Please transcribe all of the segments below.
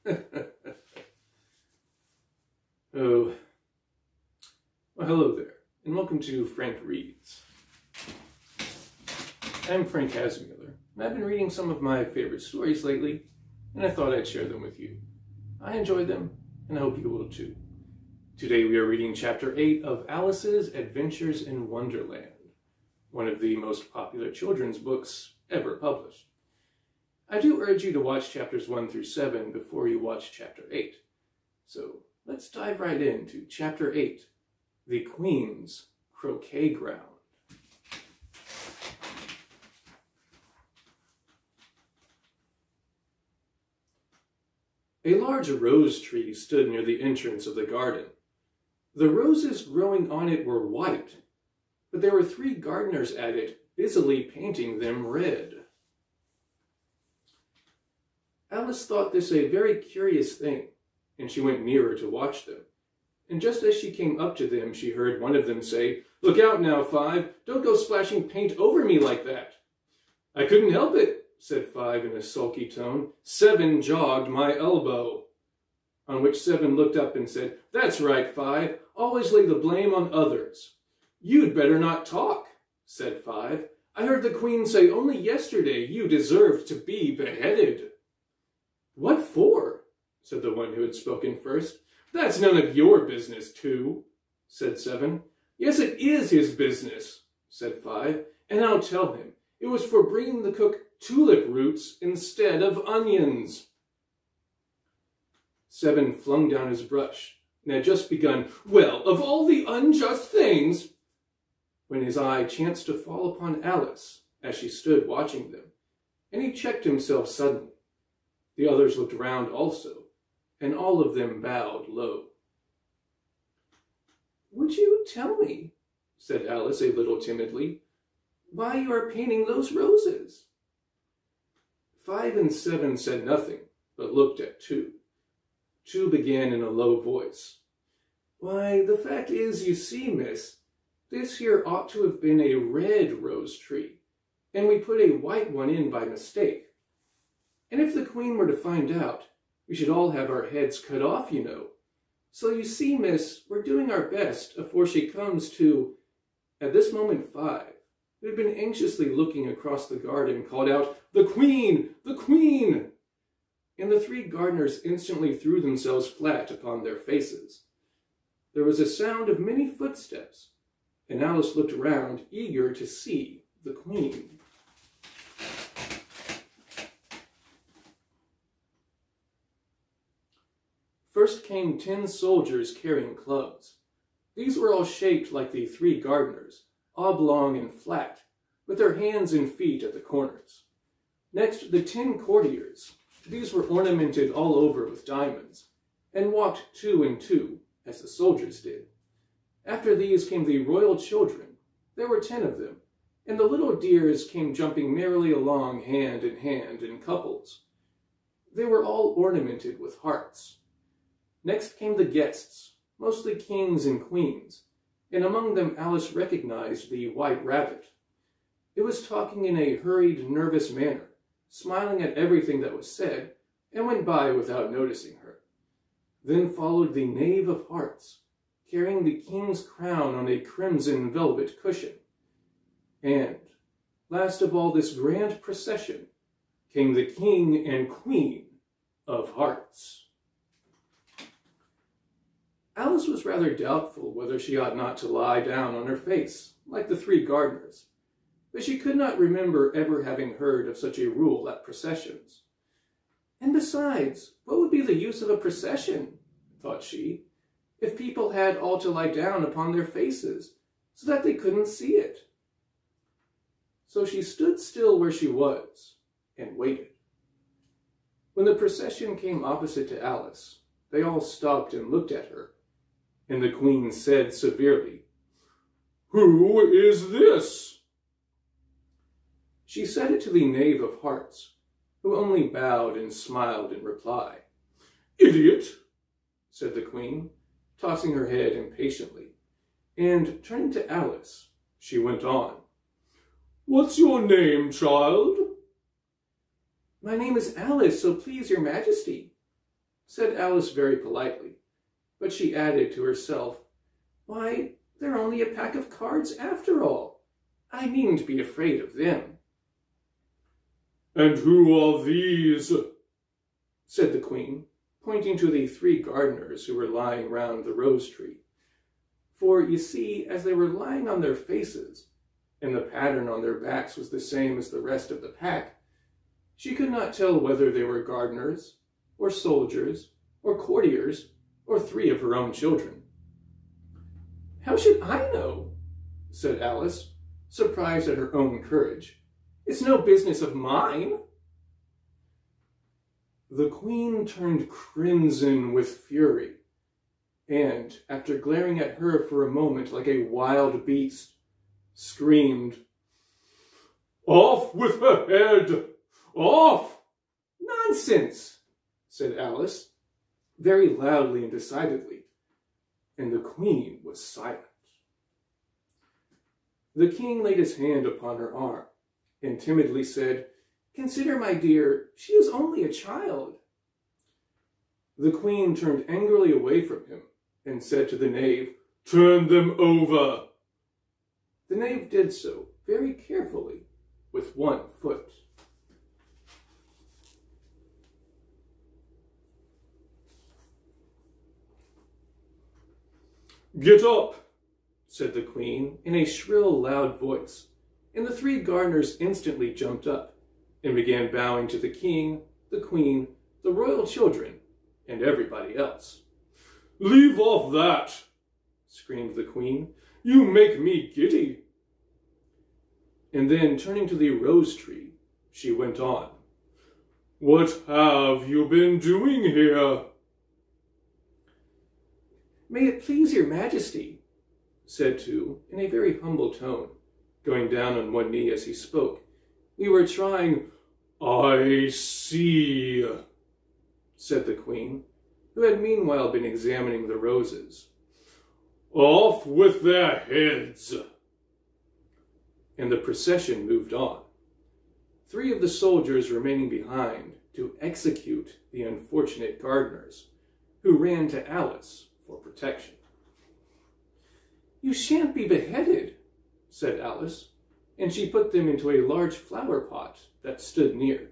Oh, well, hello there, and welcome to Frank Reads. I'm Frank Hasmiller, and I've been reading some of my favorite stories lately, and I thought I'd share them with you. I enjoyed them, and I hope you will too. Today we are reading Chapter 8 of Alice's Adventures in Wonderland, one of the most popular children's books ever published. I do urge you to watch Chapters 1 through 7 before you watch Chapter 8. So let's dive right into Chapter 8, The Queens Croquet-Ground. A large rose tree stood near the entrance of the garden. The roses growing on it were white, but there were 3 gardeners at it, busily painting them red. Alice thought this a very curious thing, and she went nearer to watch them. And just as she came up to them, she heard one of them say, "Look out now, 5. Don't go splashing paint over me like that." "I couldn't help it," said 5 in a sulky tone. "7 jogged my elbow." On which 7 looked up and said, "That's right, 5. Always lay the blame on others." "You'd better not talk," said 5. "I heard the Queen say only yesterday you deserved to be beheaded." "What for?" said the one who had spoken first. "That's none of your business, 2, said 7. "Yes, it is his business," said 5, "and I'll tell him. It was for bringing the cook tulip roots instead of onions." 7 flung down his brush and had just begun, "Well, of all the unjust things," when his eye chanced to fall upon Alice as she stood watching them, and he checked himself suddenly. The others looked round also, and all of them bowed low. "Would you tell me," said Alice a little timidly, "why you are painting those roses?" 5 and 7 said nothing, but looked at 2. 2 began in a low voice. "Why, the fact is, you see, miss, this here ought to have been a red rose tree, and we put a white one in by mistake. And if the Queen were to find out, we should all have our heads cut off, you know. So you see, miss, we're doing our best afore she comes to—" At this moment 5, who had been anxiously looking across the garden, called out, "The Queen! The Queen!" And the 3 gardeners instantly threw themselves flat upon their faces. There was a sound of many footsteps, and Alice looked round, eager to see the Queen. First came 10 soldiers carrying clubs. These were all shaped like the 3 gardeners, oblong and flat, with their hands and feet at the corners. Next, the 10 courtiers. These were ornamented all over with diamonds, and walked 2 and 2, as the soldiers did. After these came the royal children. There were 10 of them, and the little dears came jumping merrily along hand in hand in couples. They were all ornamented with hearts. Next came the guests, mostly kings and queens, and among them Alice recognized the White Rabbit. It was talking in a hurried, nervous manner, smiling at everything that was said, and went by without noticing her. Then followed the Knave of Hearts, carrying the king's crown on a crimson velvet cushion. And, last of all this grand procession, came the King and Queen of Hearts. Alice was rather doubtful whether she ought not to lie down on her face, like the 3 gardeners, but she could not remember ever having heard of such a rule at processions. And besides, what would be the use of a procession, thought she, if people had all to lie down upon their faces, so that they couldn't see it? So she stood still where she was, and waited. When the procession came opposite to Alice, they all stopped and looked at her, and the Queen said severely, "Who is this?" She said it to the Knave of Hearts, who only bowed and smiled in reply. "Idiot," said the Queen, tossing her head impatiently, and turning to Alice, she went on. "What's your name, child?" "My name is Alice, so please your majesty." said Alice very politely, but she added to herself, "Why, they're only a pack of cards after all. I needn't be afraid of them." "And who are these?" said the Queen, pointing to the 3 gardeners who were lying round the rose tree. For, you see, as they were lying on their faces, and the pattern on their backs was the same as the rest of the pack, she could not tell whether they were gardeners, or soldiers, or courtiers, or 3 of her own children. "How should I know?" said Alice, surprised at her own courage. "It's no business of mine." The Queen turned crimson with fury, and, after glaring at her for a moment like a wild beast, screamed, "Off with her head! Off!" "Nonsense!" said Alice, very loudly and decidedly, and the Queen was silent. The King laid his hand upon her arm, and timidly said, "Consider, my dear, she is only a child." The Queen turned angrily away from him, and said to the knave, "Turn them over." The knave did so, very carefully, with 1 foot. "Get up," said the Queen in a shrill, loud voice, and the 3 gardeners instantly jumped up, and began bowing to the King, the Queen, the royal children, and everybody else. "Leave off that," screamed the Queen. "You make me giddy." And then, turning to the rose tree, she went on, "What have you been doing here?" "May it please your Majesty," said Tu, in a very humble tone, going down on one knee as he spoke, "we were trying—" "I see," said the Queen, who had meanwhile been examining the roses. "Off with their heads." And the procession moved on, 3 of the soldiers remaining behind to execute the unfortunate gardeners, who ran to Alice for protection. "You shan't be beheaded," said Alice, and she put them into a large flower pot that stood near.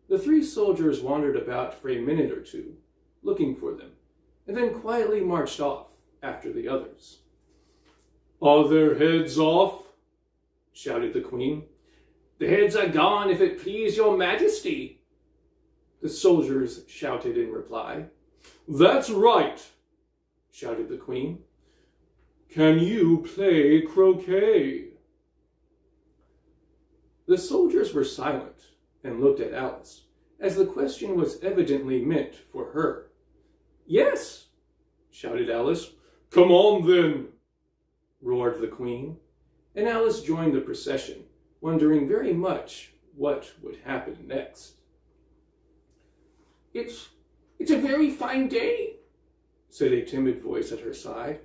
The 3 soldiers wandered about for a minute or 2, looking for them, and then quietly marched off after the others. "Are their heads off?" shouted the Queen. "The heads are gone, if it please your Majesty," the soldiers shouted in reply. "That's right," shouted the Queen. "Can you play croquet?" The soldiers were silent and looked at Alice, as the question was evidently meant for her. "Yes," shouted Alice. "Come on, then," roared the Queen, and Alice joined the procession, wondering very much what would happen next. It's a very fine day," said a timid voice at her side.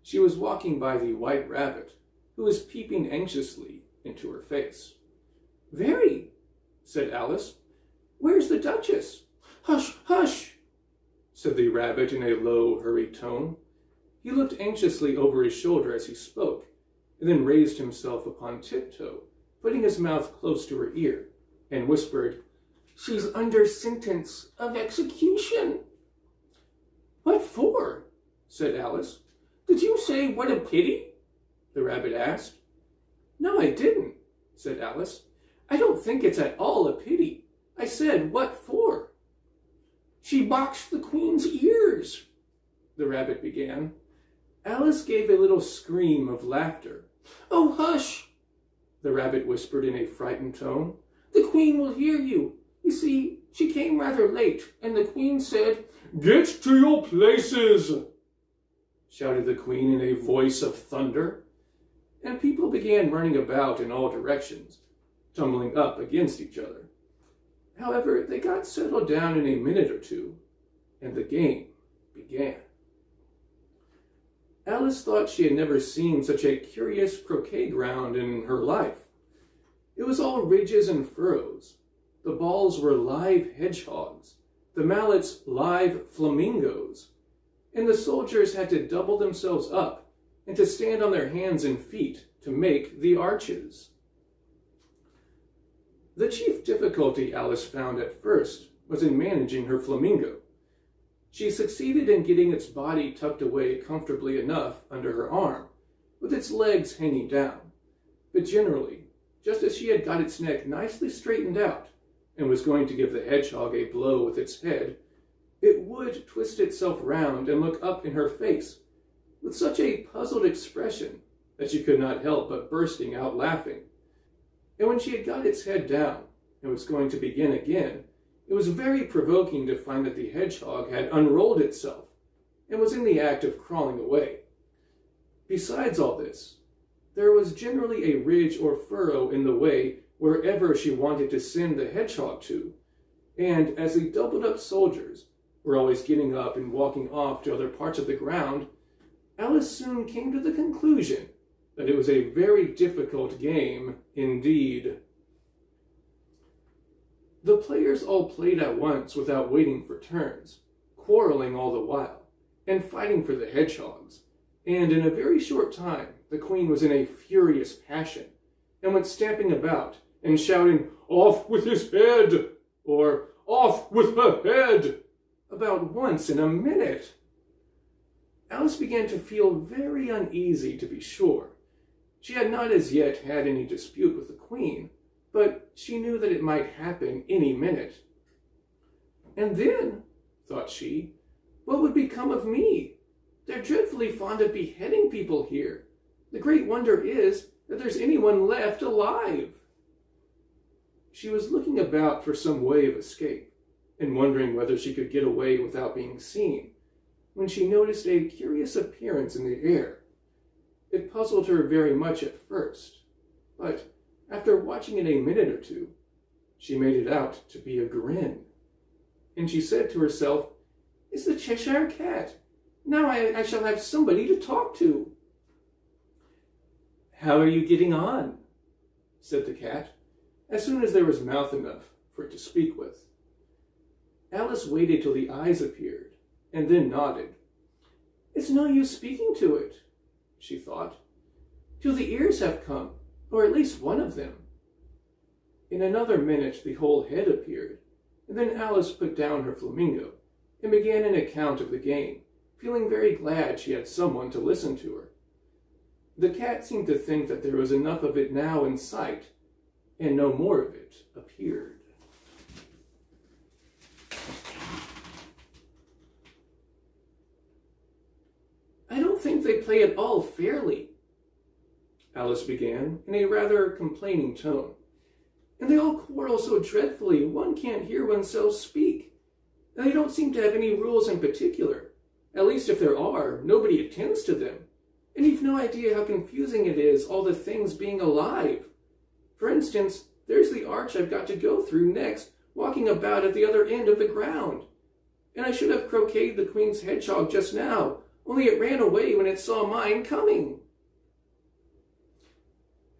She was walking by the White Rabbit, who was peeping anxiously into her face. "Very," said Alice. "Where's the Duchess?" "Hush, hush," said the Rabbit in a low, hurried tone. He looked anxiously over his shoulder as he spoke, and then raised himself upon tiptoe, putting his mouth close to her ear, and whispered, "She's under sentence of execution." "What for?" said Alice. "Did you say, 'what a pity'?" the Rabbit asked. "No, I didn't," said Alice. "I don't think it's at all a pity. I said, 'what for?'" "She boxed the Queen's ears," the Rabbit began. Alice gave a little scream of laughter. "Oh, hush," the Rabbit whispered in a frightened tone. "The Queen will hear you. You see, she came rather late, and the Queen said—" "Get to your places," shouted the Queen in a voice of thunder, and people began running about in all directions, tumbling up against each other. However, they got settled down in a minute or 2, and the game began. Alice thought she had never seen such a curious croquet ground in her life. It was all ridges and furrows. The balls were live hedgehogs. the mallets live flamingos, and the soldiers had to double themselves up and to stand on their hands and feet to make the arches. The chief difficulty Alice found at first was in managing her flamingo. She succeeded in getting its body tucked away comfortably enough under her arm, with its legs hanging down, but generally, just as she had got its neck nicely straightened out and was going to give the hedgehog a blow with its head, it would twist itself round and look up in her face with such a puzzled expression that she could not help but bursting out laughing. And when she had got its head down and was going to begin again, it was very provoking to find that the hedgehog had unrolled itself and was in the act of crawling away. Besides all this, there was generally a ridge or furrow in the way wherever she wanted to send the hedgehog to, and as the doubled-up soldiers were always getting up and walking off to other parts of the ground, Alice soon came to the conclusion that it was a very difficult game indeed. The players all played at once without waiting for turns, quarreling all the while, and fighting for the hedgehogs, and in a very short time the queen was in a furious passion, and went stamping about and shouting, "Off with his head!" or "Off with her head!" about once in a minute. Alice began to feel very uneasy, to be sure. She had not as yet had any dispute with the queen, but she knew that it might happen any minute. And then, thought she, what would become of me? They're dreadfully fond of beheading people here. The great wonder is that there's anyone left alive. She was looking about for some way of escape, and wondering whether she could get away without being seen, when she noticed a curious appearance in the air. It puzzled her very much at first, but after watching it a minute or two, she made it out to be a grin. And she said to herself, "It's the Cheshire Cat. Now I shall have somebody to talk to." "How are you getting on?" said the cat, as soon as there was mouth enough for it to speak with. Alice waited till the eyes appeared, and then nodded. "It's no use speaking to it," she thought, "till the ears have come, or at least one of them." In another minute the whole head appeared, and then Alice put down her flamingo and began an account of the game, feeling very glad she had someone to listen to her. The cat seemed to think that there was enough of it now in sight, and no more of it appeared. "I don't think they play at all fairly," Alice began in a rather complaining tone. "And they all quarrel so dreadfully one can't hear oneself speak. And they don't seem to have any rules in particular. At least if there are, nobody attends to them. And you've no idea how confusing it is, all the things being alive. For instance, there's the arch I've got to go through next, walking about at the other end of the ground. And I should have croqueted the queen's hedgehog just now, only it ran away when it saw mine coming."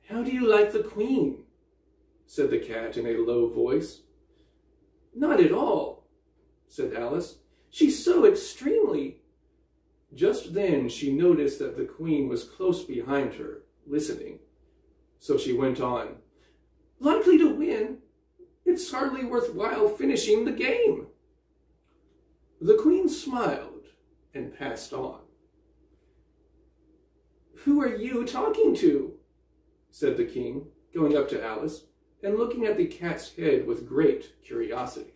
"How do you like the queen?" said the cat in a low voice. "Not at all," said Alice. "She's so extremely—" Just then she noticed that the queen was close behind her, listening. So she went on, "Likely to win? It's hardly worthwhile finishing the game." The queen smiled and passed on. "Who are you talking to?" said the king, going up to Alice and looking at the cat's head with great curiosity.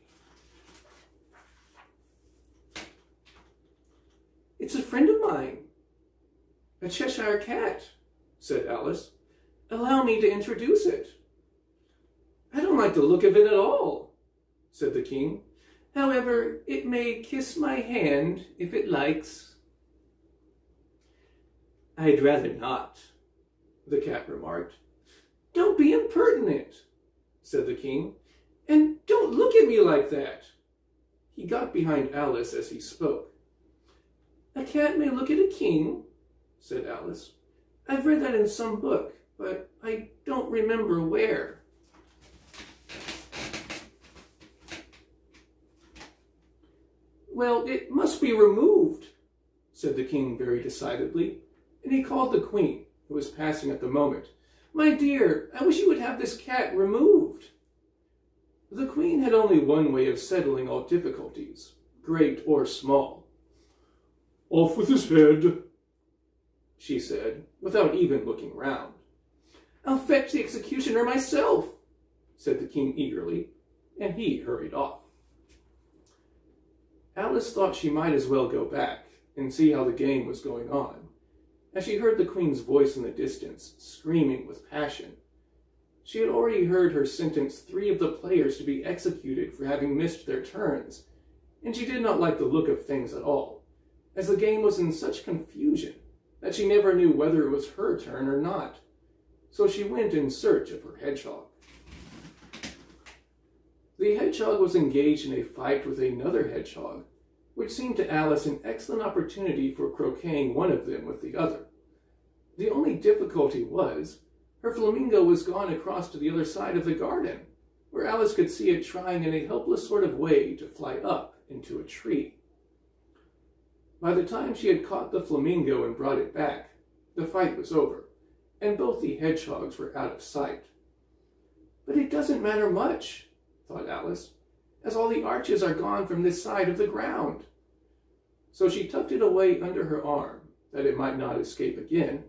"It's a friend of mine." "A Cheshire Cat," said Alice. "Allow me to introduce it." "I don't like the look of it at all," said the king. "However, it may kiss my hand if it likes." "I'd rather not," the cat remarked. "Don't be impertinent," said the king. "And don't look at me like that." He got behind Alice as he spoke. "A cat may look at a king," said Alice. "I've read that in some book, but I don't remember where." Well, it must be removed, said the king very decidedly, and he called the queen, who was passing at the moment. My dear, I wish you would have this cat removed. The queen had only one way of settling all difficulties, great or small. Off with his head, she said, without even looking round. I'll fetch the executioner myself, said the king eagerly, and he hurried off. Alice thought she might as well go back and see how the game was going on, as she heard the queen's voice in the distance, screaming with passion. She had already heard her sentence 3 of the players to be executed for having missed their turns, and she did not like the look of things at all, as the game was in such confusion that she never knew whether it was her turn or not. So she went in search of her hedgehog. The hedgehog was engaged in a fight with another hedgehog, which seemed to Alice an excellent opportunity for croqueting one of them with the other. The only difficulty was, her flamingo was gone across to the other side of the garden, where Alice could see it trying in a helpless sort of way to fly up into a tree. By the time she had caught the flamingo and brought it back, the fight was over, and both the hedgehogs were out of sight. But it doesn't matter much, thought Alice, as all the arches are gone from this side of the ground. So she tucked it away under her arm, that it might not escape again,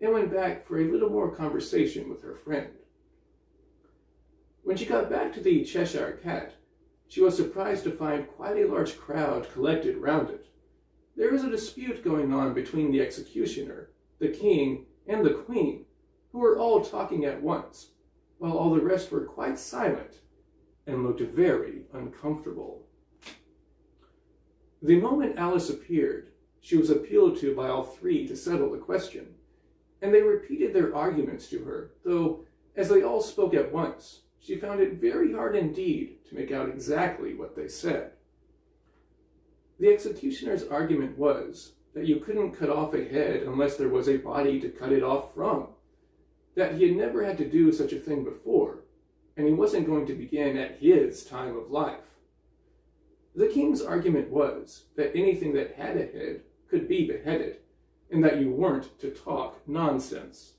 and went back for a little more conversation with her friend. When she got back to the Cheshire Cat, she was surprised to find quite a large crowd collected round it. There was a dispute going on between the executioner, the king, and the queen, who were all talking at once, while all the rest were quite silent and looked very uncomfortable. The moment Alice appeared, she was appealed to by all 3 to settle the question, and they repeated their arguments to her, though, as they all spoke at once, she found it very hard indeed to make out exactly what they said. The executioner's argument was that you couldn't cut off a head unless there was a body to cut it off from, that he had never had to do such a thing before, and he wasn't going to begin at his time of life. The king's argument was that anything that had a head could be beheaded, and that you weren't to talk nonsense.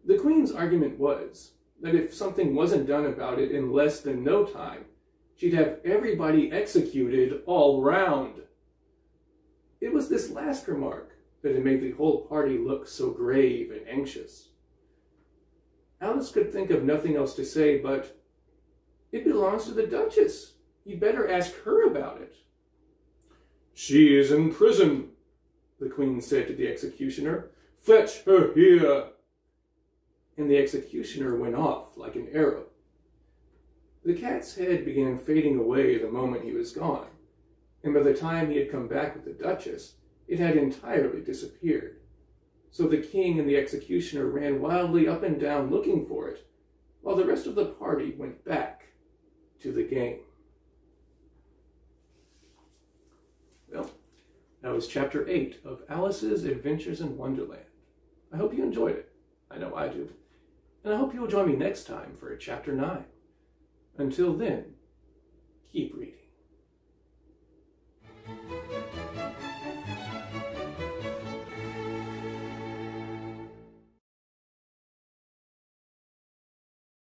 The queen's argument was that if something wasn't done about it in less than no time, she'd have everybody executed all round. It was this last remark that had made the whole party look so grave and anxious. Alice could think of nothing else to say but, "It belongs to the Duchess. You'd better ask her about it." She is in prison, the queen said to the executioner. Fetch her here. And the executioner went off like an arrow. The cat's head began fading away the moment he was gone, and by the time he had come back with the Duchess, it had entirely disappeared. So the king and the executioner ran wildly up and down looking for it, while the rest of the party went back to the game. Well, that was Chapter 8 of Alice's Adventures in Wonderland. I hope you enjoyed it. I know I do. And I hope you'll join me next time for Chapter 9. Until then, keep reading.